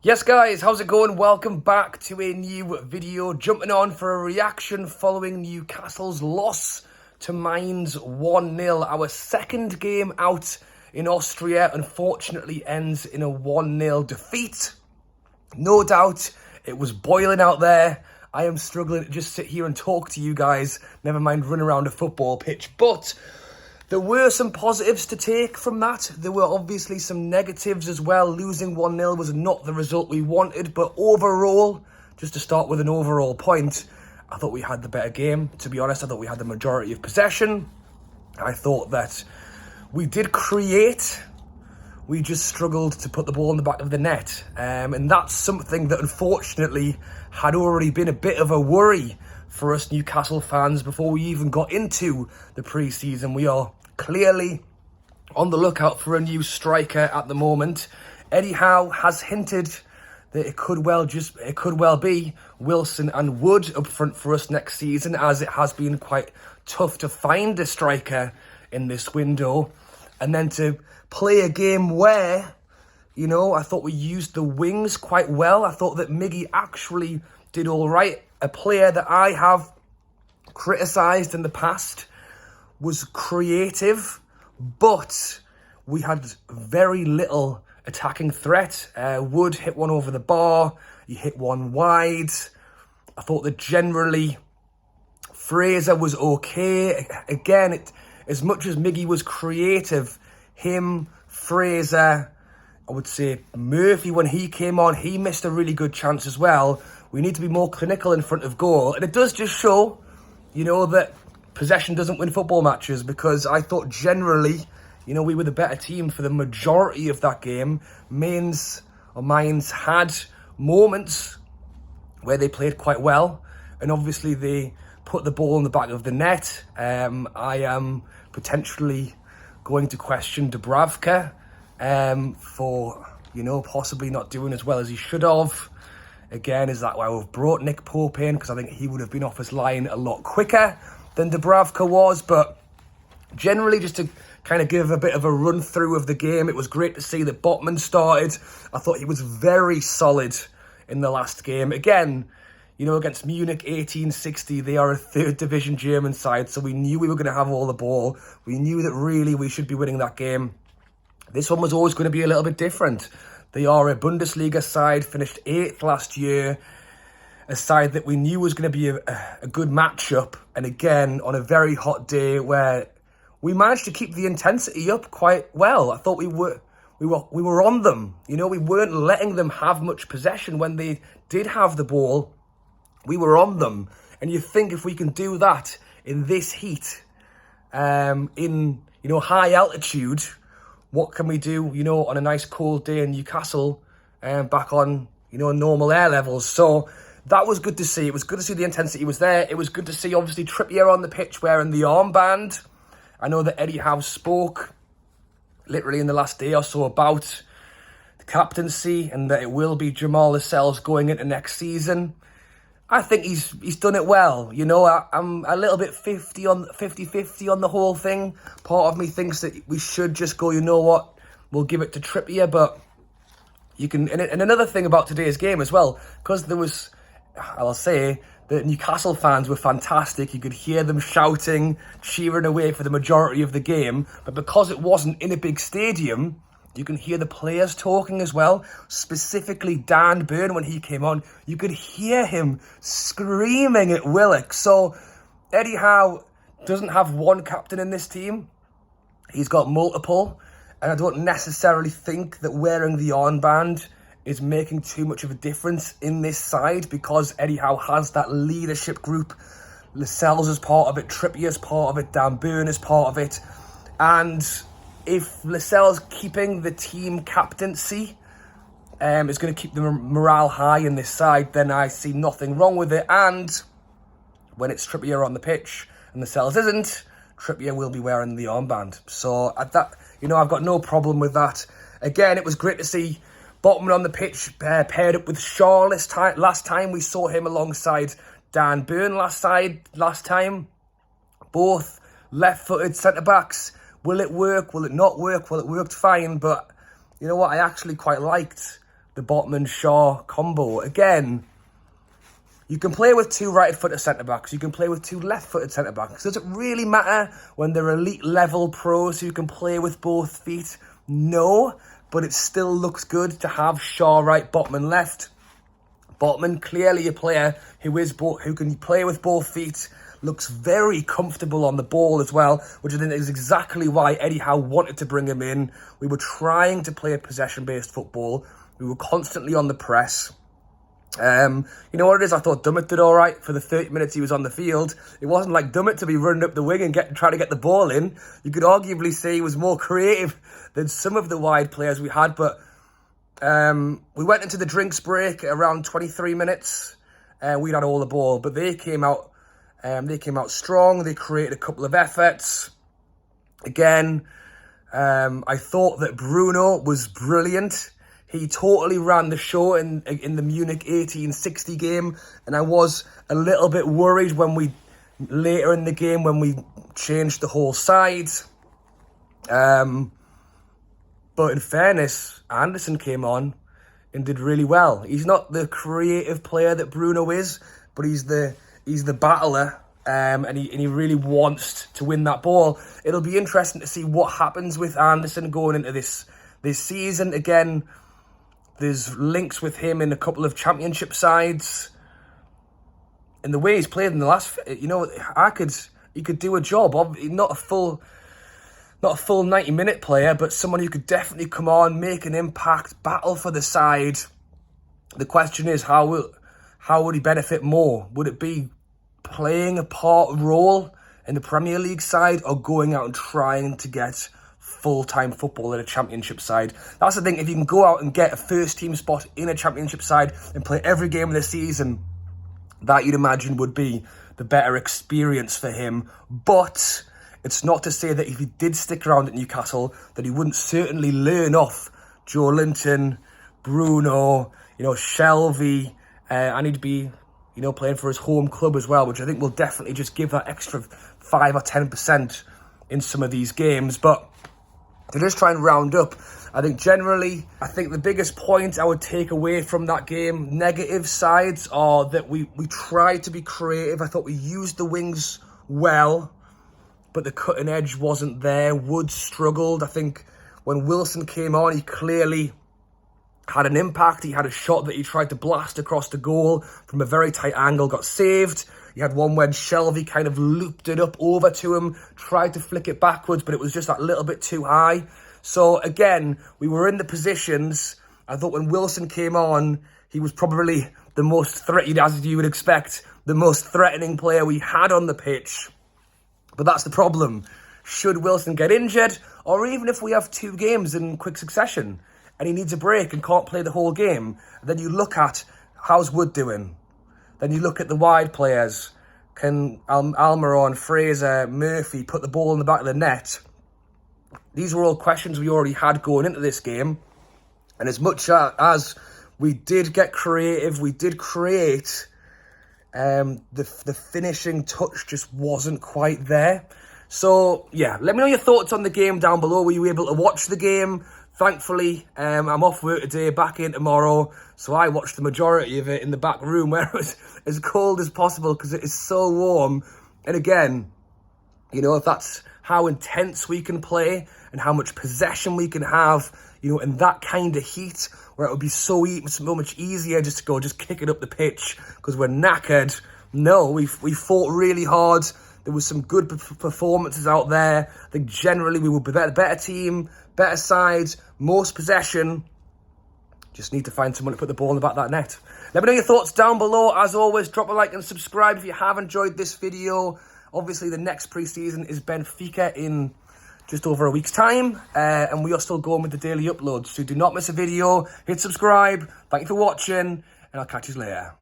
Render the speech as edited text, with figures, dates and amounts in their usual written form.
Yes guys, how's it going? Welcome back to a new video. Jumping on for a reaction following Newcastle's loss to Mainz 1-0. Our second game out in Austria unfortunately ends in a 1-0 defeat. No doubt it was boiling out there. I am struggling to just sit here and talk to you guys, never mind run around a football pitch. But there were some positives to take from that. There were obviously some negatives as well. Losing 1-0 was not the result we wanted. But overall, just to start with an overall point, I thought we had the better game. To be honest, I thought we had the majority of possession. I thought that we did create. We just struggled to put the ball in the back of the net. And that's something that unfortunately had already been a bit of a worry for us Newcastle fans before we even got into the pre-season. We are clearly on the lookout for a new striker at the moment. Eddie Howe has hinted that it could well be Wilson and Wood up front for us next season, as it has been quite tough to find a striker in this window. And then to play a game where, you know, I thought we used the wings quite well. I thought that Miggy actually did all right. A player that I have criticised in the past was creative, but we had very little attacking threat. Wood hit one over the bar, he hit one wide. I thought that generally Fraser was okay. Again, as much as Miggy was creative, him, Fraser, I would say Murphy, when he came on, he missed a really good chance as well. We need to be more clinical in front of goal. And it does just show, you know, that possession doesn't win football matches, because I thought generally, you know, we were the better team for the majority of that game. Mainz had moments where they played quite well, and obviously they put the ball in the back of the net. I am potentially going to question Dubravka for, you know, possibly not doing as well as he should have. Again, is that why we've brought Nick Pope in? Because I think he would have been off his line a lot quicker than Dubravka was. But generally, just to kind of give a bit of a run through of the game, it was great to see that Botman started. I thought he was very solid in the last game. Again, you know, against Munich 1860, they are a third division German side, so we knew we were going to have all the ball. We knew that really we should be winning that game. This one was always going to be a little bit different. They are a Bundesliga side, finished 8th last year, a side that we knew was going to be a good matchup. And again, on a very hot day where we managed to keep the intensity up quite well. I thought we were on them. You know, we weren't letting them have much possession. When they did have the ball, we were on them. And you think if we can do that in this heat, in, you know, high altitude, what can we do, you know, on a nice cold day in Newcastle, back on, you know, normal air levels? So that was good to see. It was good to see the intensity was there. It was good to see, obviously, Trippier on the pitch wearing the armband. I know that Eddie Howe spoke literally in the last day or so about the captaincy and that it will be Jamal Lascelles going into next season. I think he's done it well. You know, I'm a little bit 50-50 on the whole thing. Part of me thinks that we should just go, you know what, we'll give it to Trippier. But you can, and another thing about today's game as well, because there was, I'll say, the Newcastle fans were fantastic. You could hear them shouting, cheering away for the majority of the game. But because it wasn't in a big stadium, you can hear the players talking as well. Specifically, Dan Burn, when he came on, you could hear him screaming at Willock. So Eddie Howe doesn't have one captain in this team. He's got multiple. And I don't necessarily think that wearing the armband is making too much of a difference in this side, because Eddie Howe has that leadership group. Lascelles is part of it, Trippier is part of it, Dan Burn is part of it. And if Lascelles keeping the team captaincy is going to keep the morale high in this side, then I see nothing wrong with it. And when it's Trippier on the pitch and Lascelles isn't, Trippier will be wearing the armband. So at that, you know, I've got no problem with that. Again, it was great to see Botman on the pitch paired up with Shaw last time. We saw him alongside Dan Burn last time. Both left-footed centre-backs. Will it work? Will it not work? Well, it worked fine, but you know what? I actually quite liked the Botman-Shaw combo. Again, you can play with 2 right-footed centre-backs. You can play with 2 left-footed centre-backs. Does it really matter when they're elite-level pros who can play with both feet? No, but it still looks good to have Shaw right, Botman left. Botman, clearly a player who can play with both feet, looks very comfortable on the ball as well, which I think is exactly why Eddie Howe wanted to bring him in. We were trying to play a possession-based football. We were constantly on the press. You know what it is? I thought Dummett did all right for the 30 minutes he was on the field. It wasn't like Dummett to be running up the wing and trying to get the ball in. You could arguably say he was more creative than some of the wide players we had, but we went into the drinks break around 23 minutes. We'd had all the ball, but they came out strong. They created a couple of efforts. Again, I thought that Bruno was brilliant. He totally ran the show in the Munich 1860 game, and I was a little bit worried later in the game when we changed the whole side. But in fairness, Anderson came on and did really well. He's not the creative player that Bruno is, but he's the battler, and he really wants to win that ball. It'll be interesting to see what happens with Anderson going into this season. Again, there's links with him in a couple of championship sides. And the way he's played in the last, he could do a job. Not a full 90-minute player, but someone who could definitely come on, make an impact, battle for the side. The question is, how would he benefit more? Would it be playing a role in the Premier League side, or going out and trying to get full-time football in a championship side? That's the thing. If you can go out and get a first-team spot in a championship side and play every game of the season, that you'd imagine would be the better experience for him. But it's not to say that if he did stick around at Newcastle, that he wouldn't certainly learn off Joe Linton, Bruno, Shelvey, and he'd be, playing for his home club as well, which I think will definitely just give that extra 5 or 10% in some of these games. But to just try and round up, I think the biggest point I would take away from that game, negative sides, are that we tried to be creative. I thought we used the wings well, but the cutting edge wasn't there. Wood struggled. I think when Wilson came on, he clearly had an impact. He had a shot that he tried to blast across the goal from a very tight angle, got saved. He had one when Shelvey kind of looped it up over to him, tried to flick it backwards, but it was just that little bit too high. So again, we were in the positions. I thought when Wilson came on, he was probably the most threatening, as you would expect, the most threatening player we had on the pitch. But that's the problem. Should Wilson get injured, or even if we have 2 games in quick succession and he needs a break and can't play the whole game, then you look at, how's Wood doing? Then you look at the wide players. Can Almiron, Fraser, Murphy put the ball in the back of the net? These were all questions we already had going into this game. And as much as we did get creative, we did create, the finishing touch just wasn't quite there. So, yeah, let me know your thoughts on the game down below. Were you able to watch the game? Thankfully, I'm off work today, back in tomorrow. So I watched the majority of it in the back room where it was as cold as possible because it is so warm. And again, if that's how intense we can play and how much possession we can have, in that kind of heat, where it would be so much easier just to just kick it up the pitch because we're knackered. No, we fought really hard. There was some good performances out there. I think generally we were a better team, better sides, most possession. Just need to find someone to put the ball in the back of that net. Let me know your thoughts down below. As always, drop a like and subscribe if you have enjoyed this video. Obviously, the next pre-season is Benfica in just over a week's time. And we are still going with the daily uploads. So do not miss a video. Hit subscribe. Thank you for watching. And I'll catch you later.